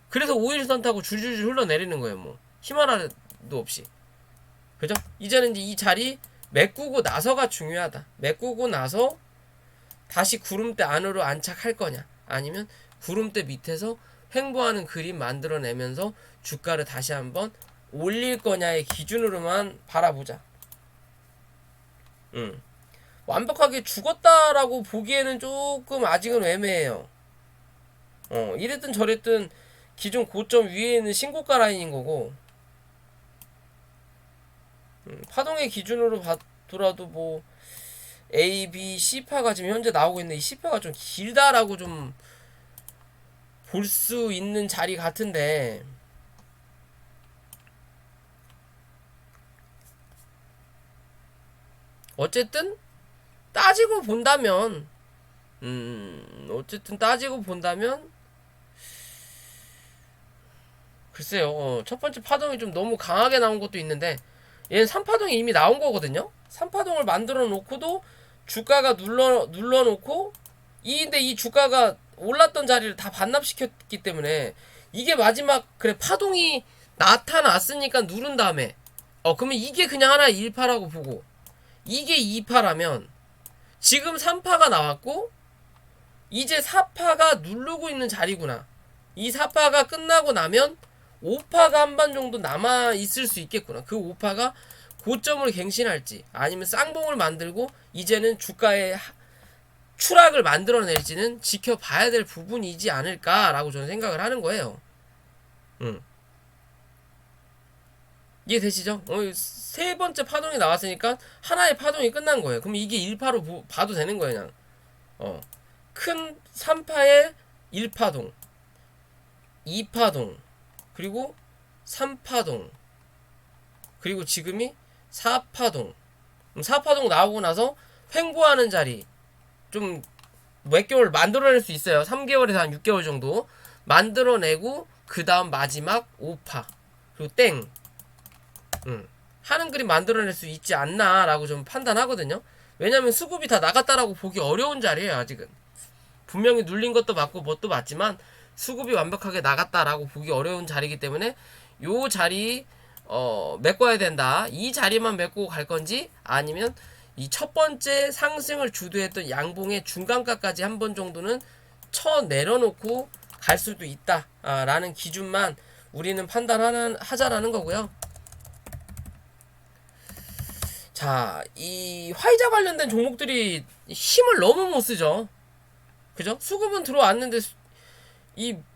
그래서 5일선 타고 줄줄줄 흘러내리는 거예요. 뭐 힘 하나도 없이. 그죠? 이제는 이제 이 자리 메꾸고 나서가 중요하다. 메꾸고 나서 다시 구름대 안으로 안착할 거냐, 아니면 구름대 밑에서 횡보하는 그림 만들어내면서 주가를 다시 한번 올릴 거냐의 기준으로만 바라보자. 완벽하게 죽었다라고 보기에는 조금 아직은 애매해요. 이랬든 저랬든 기존 고점 위에 있는 신고가 라인인 거고, 파동의 기준으로 봐더라도 뭐 A, B, C파가 지금 현재 나오고 있는데 이 C파가 좀 길다라고 좀 볼 수 있는 자리 같은데, 어쨌든 따지고 본다면 글쎄요. 첫 번째 파동이 좀 너무 강하게 나온 것도 있는데, 얘는 3파동이 이미 나온 거거든요. 3파동을 만들어 놓고도 주가가 눌러 놓고, 근데 이 주가가 올랐던 자리를 다 반납시켰기 때문에, 이게 마지막, 그래, 파동이 나타났으니까 누른 다음에, 그러면 이게 그냥 하나의 1파라고 보고, 이게 2파라면, 지금 3파가 나왔고, 이제 4파가 누르고 있는 자리구나. 이 4파가 끝나고 나면 5파가 한 번 정도 남아 있을 수 있겠구나. 그 5파가 고점을 갱신할지, 아니면 쌍봉을 만들고 이제는 주가의 추락을 만들어낼지는 지켜봐야 될 부분이지 않을까라고 저는 생각을 하는 거예요. 이해되시죠? 세 번째 파동이 나왔으니까 하나의 파동이 끝난 거예요. 그럼 이게 1파로 봐도 되는 거예요, 그냥. 큰 3파의 1파동, 2파동, 그리고 3파동, 그리고 지금이 4파동. 4파동 나오고 나서 횡보하는 자리 좀 몇 개월 만들어낼 수 있어요. 3개월에서 한 6개월 정도 만들어내고, 그 다음 마지막 5파 그리고 땡 하는 그림 만들어낼 수 있지 않나 라고 좀 판단하거든요. 왜냐면 수급이 다 나갔다라고 보기 어려운 자리예요. 아직은 분명히 눌린 것도 맞고 뭣도 맞지만 수급이 완벽하게 나갔다라고 보기 어려운 자리이기 때문에 요 자리 메꿔야 된다. 이 자리만 메꾸고 갈 건지, 아니면 이 첫 번째 상승을 주도했던 양봉의 중간가까지 한 번 정도는 쳐 내려놓고 갈 수도 있다 라는 기준만 우리는 판단하자라는 거고요. 자, 이 화이자 관련된 종목들이 힘을 너무 못 쓰죠. 그죠? 수급은 들어왔는데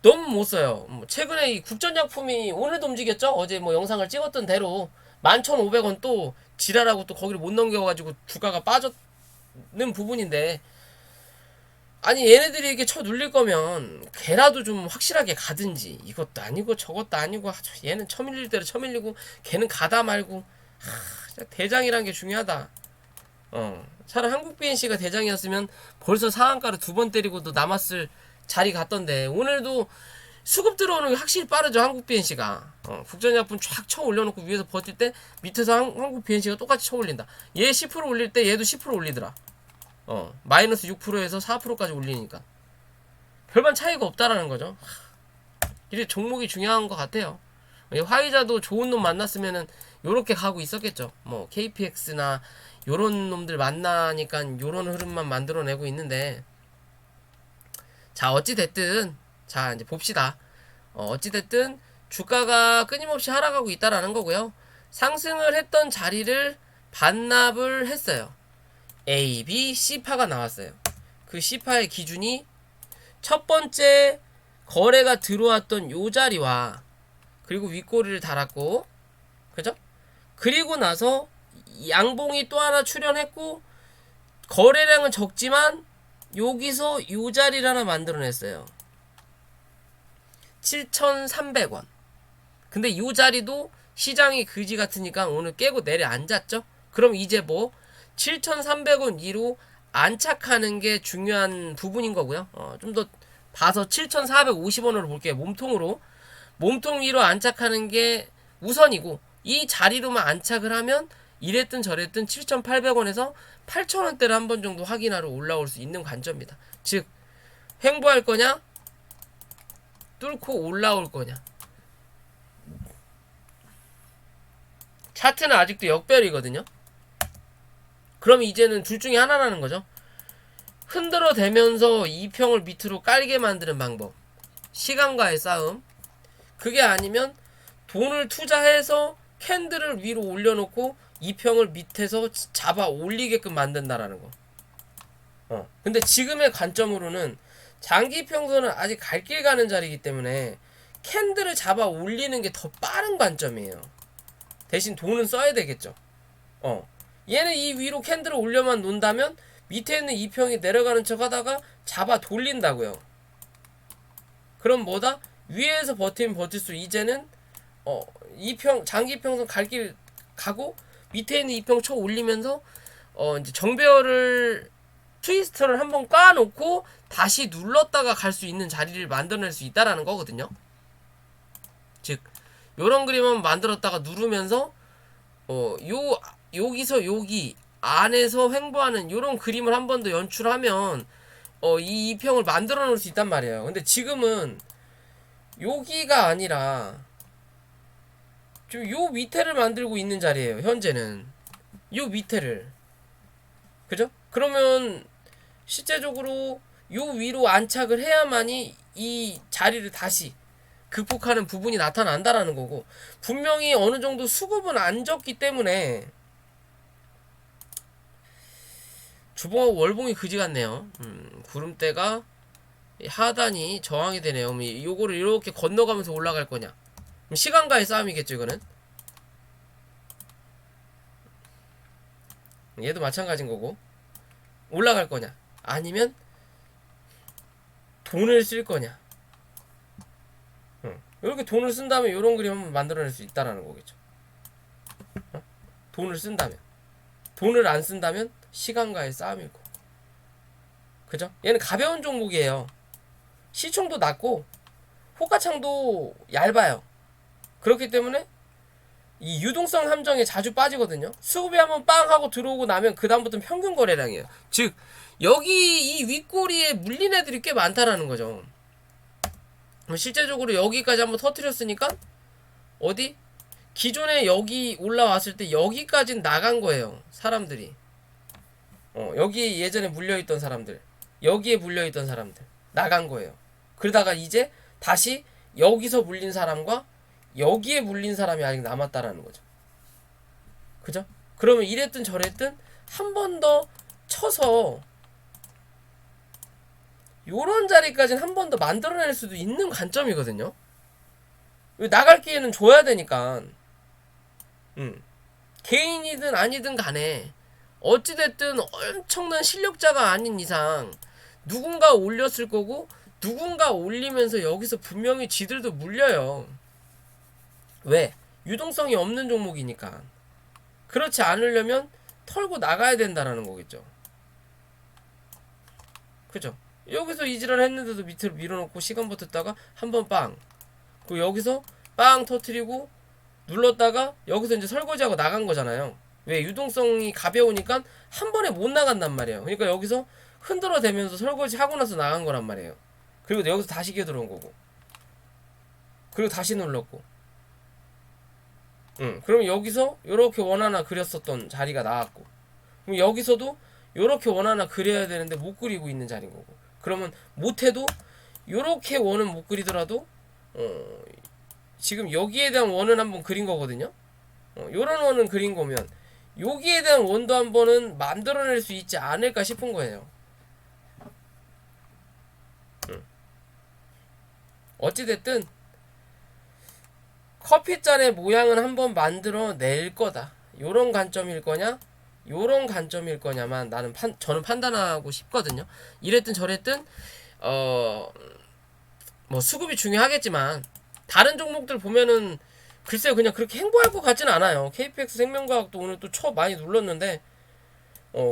너무 못 써요. 최근에 이 국전약품이 오늘도 움직였죠? 어제 뭐 영상을 찍었던 대로 11,500원 또 지랄하고 또 거기를 못 넘겨가지고 주가가 빠졌는 부분인데, 아니 얘네들이 이렇게 쳐 눌릴 거면 걔라도 좀 확실하게 가든지, 이것도 아니고 저것도 아니고, 얘는 쳐밀릴 대로 쳐밀리고 걔는 가다 말고, 대장이란 게 중요하다. 차라리 한국 BNC가 대장이었으면 벌써 상한가를 2번 때리고도 남았을 자리 같던데, 오늘도 수급 들어오는 게 확실히 빠르죠. 한국 BNC가 국전약품 쫙 쳐 올려놓고 위에서 버틸 때 밑에서 한국 BNC가 똑같이 쳐 올린다. 얘 10% 올릴 때 얘도 10% 올리더라. 마이너스 6%에서 4%까지 올리니까 별반 차이가 없다라는 거죠. 이게 종목이 중요한 것 같아요. 화이자도 좋은 놈 만났으면은 요렇게 가고 있었겠죠. 뭐 KPX나 요런 놈들 만나니까 요런 흐름만 만들어내고 있는데, 자, 어찌됐든, 자, 이제 봅시다. 어찌됐든, 주가가 끊임없이 하락하고 있다라는 거고요. 상승을 했던 자리를 반납을 했어요. A, B, C파가 나왔어요. 그 C파의 기준이 첫 번째 거래가 들어왔던 요 자리와, 그리고 윗꼬리를 달았고, 그죠? 그리고 나서 양봉이 또 하나 출현했고, 거래량은 적지만 여기서 요 자리를 하나 만들어냈어요. 7,300원. 근데 요 자리도 시장이 그지 같으니까 오늘 깨고 내려앉았죠. 그럼 이제 뭐 7,300원 이로 안착하는 게 중요한 부분인 거고요. 좀 더 봐서 7,450원으로 볼게요. 몸통 위로 안착하는 게 우선이고, 이 자리로만 안착을 하면 이랬든 저랬든 7,800원에서 8,000원대를 한 번 정도 확인하러 올라올 수 있는 관점입니다. 즉, 횡보할 거냐, 뚫고 올라올 거냐. 차트는 아직도 역별이거든요. 그럼 이제는 둘 중에 하나라는 거죠. 흔들어 대면서 2평을 밑으로 깔게 만드는 방법, 시간과의 싸움. 그게 아니면 돈을 투자해서 캔들을 위로 올려놓고 2평을 밑에서 잡아 올리게끔 만든다라는 거. 근데 지금의 관점으로는 장기평선은 아직 갈 길 가는 자리이기 때문에 캔들을 잡아 올리는 게 더 빠른 관점이에요. 대신 돈은 써야 되겠죠. 얘는 이 위로 캔들을 올려만 논다면 밑에 있는 이평이 내려가는 척 하다가 잡아 돌린다고요. 그럼 뭐다? 위에서 버티면 버틸수록 이제는 이평 장기평선 갈 길 가고 밑에 있는 이평 쳐 올리면서 이제 정배열을 트위스터를 한번 까놓고 다시 눌렀다가 갈 수 있는 자리를 만들어낼 수 있다라는 거거든요. 즉 요런 그림 한번 만들었다가 누르면서 여기서 여기 안에서 횡보하는 요런 그림을 한 번 더 연출하면 이 이평을 만들어 놓을 수 있단 말이에요. 근데 지금은 여기가 아니라 좀 요 밑에를 만들고 있는 자리예요. 현재는 요 밑에를, 그죠? 그러면 실제적으로 요 위로 안착을 해야만이 이 자리를 다시 극복하는 부분이 나타난다라는 거고, 분명히 어느 정도 수급은 안 졌기 때문에 주봉하고 월봉이 그지 같네요. 구름대가 하단이 저항이 되네요. 요거를 이렇게 건너가면서 올라갈 거냐? 시간과의 싸움이겠죠, 이거는. 얘도 마찬가지인 거고. 올라갈 거냐? 아니면 돈을 쓸 거냐? 이렇게 돈을 쓴다면 이런 그림 한번 만들어낼 수 있다라는 거겠죠. 돈을 쓴다면. 돈을 안 쓴다면 시간과의 싸움이고. 그죠? 얘는 가벼운 종목이에요. 시총도 낮고 호가창도 얇아요. 그렇기 때문에 이 유동성 함정에 자주 빠지거든요. 수급이 한번 빵 하고 들어오고 나면 그 다음부터는 평균 거래량이에요. 즉 여기 이 윗꼬리에 물린 애들이 꽤 많다라는 거죠. 실제적으로 여기까지 한번 터뜨렸으니까 어디? 기존에 여기 올라왔을 때 여기까지는 나간 거예요. 사람들이. 여기 예전에 물려있던 사람들, 여기에 물려있던 사람들 나간 거예요. 그러다가 이제 다시 여기서 물린 사람과 여기에 물린 사람이 아직 남았다라는 거죠. 그죠? 그러면 이랬든 저랬든 한 번 더 쳐서 요런 자리까지는 한 번 더 만들어낼 수도 있는 관점이거든요. 나갈 기회는 줘야 되니까. 개인이든 아니든 간에 어찌됐든 엄청난 실력자가 아닌 이상 누군가 올렸을 거고, 누군가 올리면서 여기서 분명히 지들도 물려요. 왜? 유동성이 없는 종목이니까. 그렇지 않으려면 털고 나가야 된다라는 거겠죠. 그죠? 여기서 이지랄 했는데도 밑으로 밀어놓고 시간 버텼다가 한번 빵, 그리고 여기서 빵 터트리고 눌렀다가 여기서 이제 설거지하고 나간 거잖아요. 왜? 유동성이 가벼우니까 한 번에 못 나간단 말이에요. 그러니까 여기서 흔들어 대면서 설거지 하고 나서 나간 거란 말이에요. 그리고 여기서 다시 기어 들어온 거고, 그리고 다시 눌렀고. 그럼 여기서 요렇게 원 하나 그렸었던 자리가 나왔고, 그럼 여기서도 요렇게 원 하나 그려야 되는데 못 그리고 있는 자리인 거고, 그러면 못해도 요렇게 원은 못 그리더라도 지금 여기에 대한 원은 한번 그린 거거든요. 요런 원은 그린 거면 여기에 대한 원도 한 번은 만들어낼 수 있지 않을까 싶은 거예요. 어찌됐든 커피잔의 모양은 한번 만들어낼 거다. 요런 관점일 거냐, 요런 관점일 거냐만 저는 판단하고 싶거든요. 이랬든 저랬든 뭐 수급이 중요하겠지만 다른 종목들 보면은 글쎄요, 그냥 그렇게 행보할 것 같진 않아요. KPX 생명과학도 오늘 또 많이 눌렀는데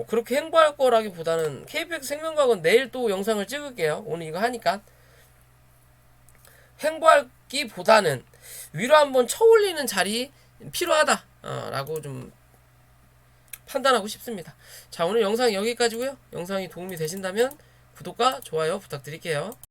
그렇게 행보할 거라기보다는 KPX 생명과학은 내일 또 영상을 찍을게요. 오늘 이거 하니까 행보하기보다는 위로 한번 쳐올리는 자리 필요하다 라고 좀 판단하고 싶습니다. 자, 오늘 영상 여기까지고요. 영상이 도움이 되신다면 구독과 좋아요 부탁드릴게요.